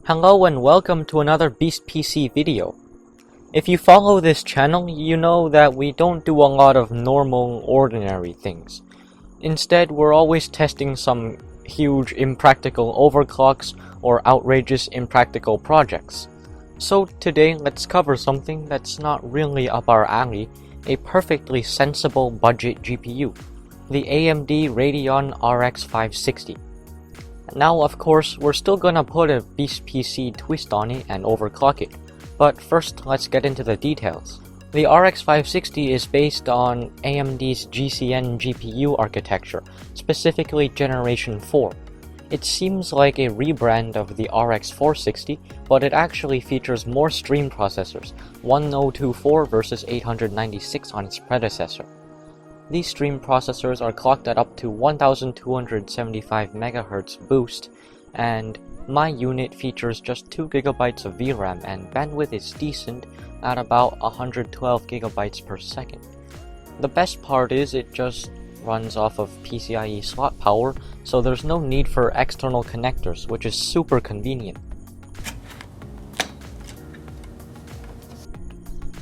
Hello and welcome to another BeastPC video. If you follow this channel, you know that we don't do a lot of normal, ordinary things. Instead, we're always testing some huge impractical overclocks or outrageous impractical projects. So today, let's cover something that's not really up our alley, a perfectly sensible budget GPU, the AMD Radeon RX560. Now, of course, we're still gonna put a BeastPC twist on it and overclock it, but first let's get into the details. The RX560 is based on AMD's GCN GPU architecture, specifically Generation 4. It seems like a rebrand of the RX460, but it actually features more stream processors, 1024 versus 896 on its predecessor. These stream processors are clocked at up to 1275 MHz boost, and my unit features just 2 GB of VRAM and bandwidth is decent at about 112 GB per second. The best part is it just runs off of PCIe slot power, so there's no need for external connectors, which is super convenient.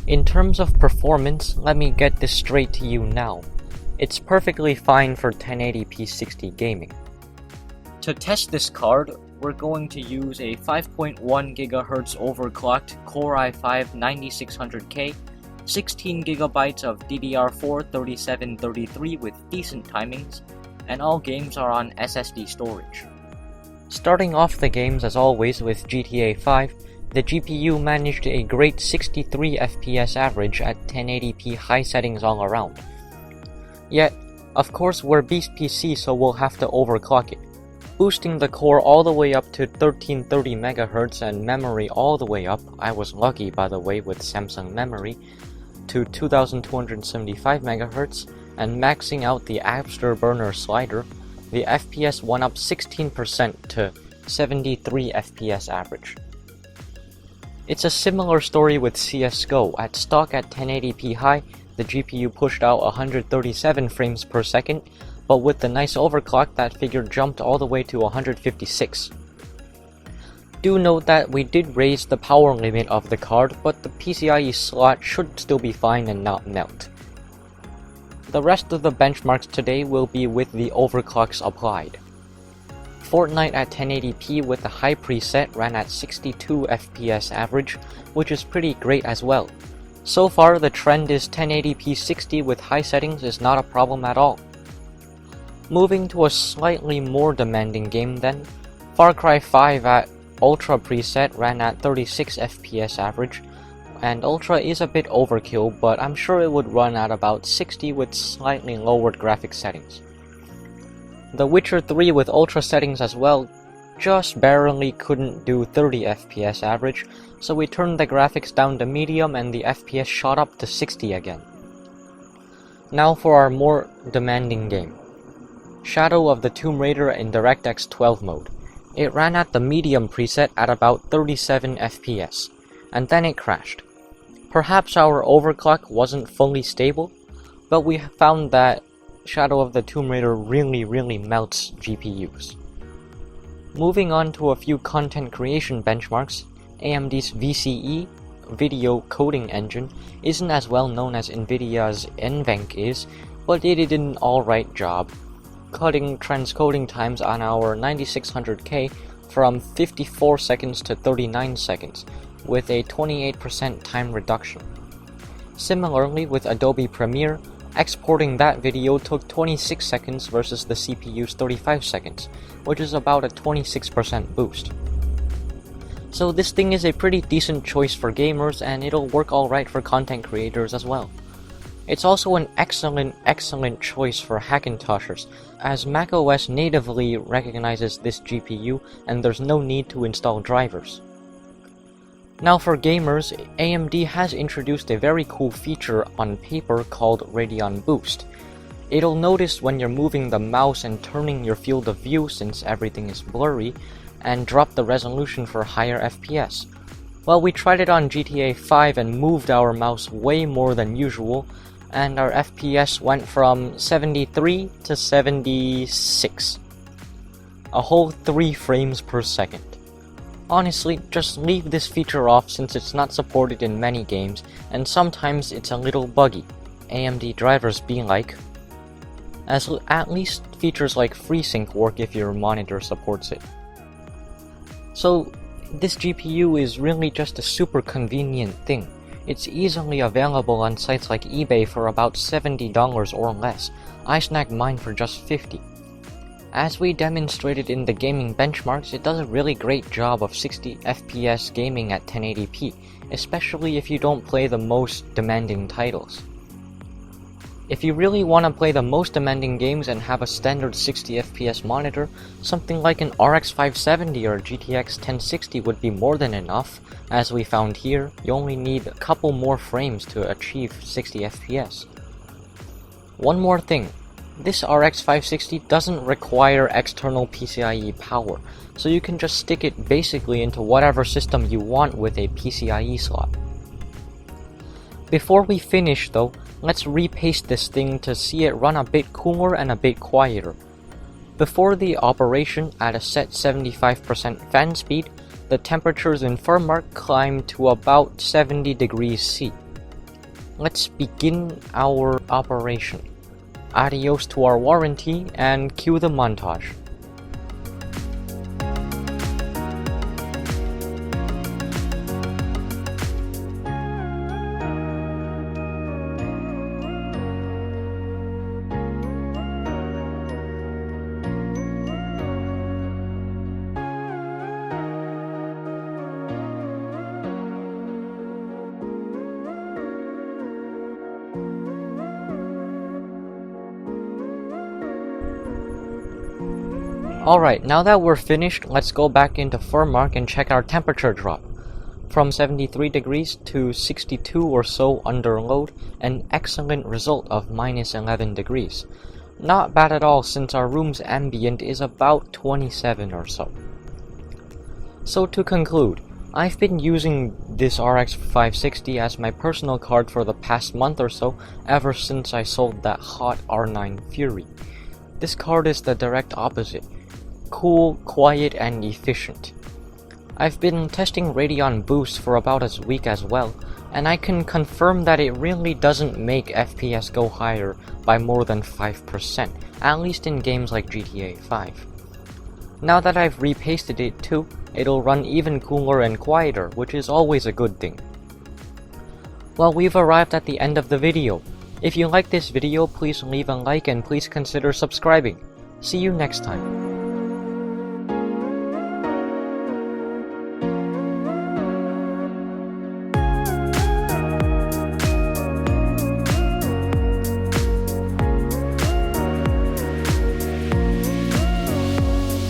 In terms of performance, let me get this straight to you now. It's perfectly fine for 1080p 60 gaming. To test this card, we're going to use a 5.1 GHz overclocked Core i5-9600K, 16 GB of DDR4 3733 with decent timings, and all games are on SSD storage. Starting off the games as always with GTA 5, the GPU managed a great 63 FPS average at 1080p high settings all around. Yet, of course we're BeastPC, so we'll have to overclock it. Boosting the core all the way up to 1330 MHz and memory all the way up, I was lucky by the way with Samsung memory, to 2275 MHz, and maxing out the afterburner slider, the FPS went up 16% to 73 FPS average. It's a similar story with CSGO. At stock at 1080p high, the GPU pushed out 137 frames per second, but with the nice overclock, that figure jumped all the way to 156. Do note that we did raise the power limit of the card, but the PCIe slot should still be fine and not melt. The rest of the benchmarks today will be with the overclocks applied. Fortnite at 1080p with the high preset ran at 62 FPS average, which is pretty great as well. So far, the trend is 1080p 60 with high settings is not a problem at all. Moving to a slightly more demanding game then, Far Cry 5 at Ultra preset ran at 36 FPS average, and Ultra is a bit overkill, but I'm sure it would run at about 60 with slightly lowered graphics settings. The Witcher 3 with Ultra settings as well just barely couldn't do 30 FPS average, so we turned the graphics down to medium and the FPS shot up to 60 again. Now for our more demanding game. Shadow of the Tomb Raider in DirectX 12 mode. It ran at the medium preset at about 37 FPS, and then it crashed. Perhaps our overclock wasn't fully stable, but we found that Shadow of the Tomb Raider really melts GPUs. Moving on to a few content creation benchmarks, AMD's VCE, Video Coding Engine, isn't as well known as Nvidia's NVENC is, but it did an alright job, cutting transcoding times on our 9600K from 54 seconds to 39 seconds, with a 28% time reduction. Similarly with Adobe Premiere, exporting that video took 26 seconds versus the CPU's 35 seconds, which is about a 26% boost. So this thing is a pretty decent choice for gamers, and it'll work alright for content creators as well. It's also an excellent choice for Hackintoshers, as macOS natively recognizes this GPU and there's no need to install drivers. Now for gamers, AMD has introduced a very cool feature on paper called Radeon Boost. It'll notice when you're moving the mouse and turning your field of view since everything is blurry, and drop the resolution for higher FPS. Well, we tried it on GTA 5 and moved our mouse way more than usual, and our FPS went from 73 to 76. A whole 3 frames per second. Honestly, just leave this feature off since it's not supported in many games, and sometimes it's a little buggy, AMD drivers be like. At least features like FreeSync work if your monitor supports it. So, this GPU is really just a super convenient thing. It's easily available on sites like eBay for about $70 or less. I snagged mine for just $50. As we demonstrated in the gaming benchmarks, it does a really great job of 60 FPS gaming at 1080p, especially if you don't play the most demanding titles. If you really want to play the most demanding games and have a standard 60 FPS monitor, something like an RX570 or GTX 1060 would be more than enough. As we found here, you only need a couple more frames to achieve 60 FPS. One more thing, this RX560 doesn't require external PCIe power, so you can just stick it basically into whatever system you want with a PCIe slot. Before we finish though, let's repaste this thing to see it run a bit cooler and a bit quieter. Before the operation at a set 75% fan speed, the temperatures in firmware climb to about 70 degrees C. Let's begin our operation. Adios to our warranty and cue the montage. Alright, now that we're finished, let's go back into firmware and check our temperature drop. From 73 degrees to 62 or so under load, an excellent result of minus 11 degrees. Not bad at all since our room's ambient is about 27 or so. So to conclude, I've been using this RX560 as my personal card for the past month or so, ever since I sold that hot R9 Fury. This card is the direct opposite. Cool, quiet, and efficient. I've been testing Radeon Boost for about a week as well, and I can confirm that it really doesn't make FPS go higher by more than 5%, at least in games like GTA 5. Now that I've repasted it too, it'll run even cooler and quieter, which is always a good thing. Well, we've arrived at the end of the video. If you like this video, please leave a like and please consider subscribing. See you next time.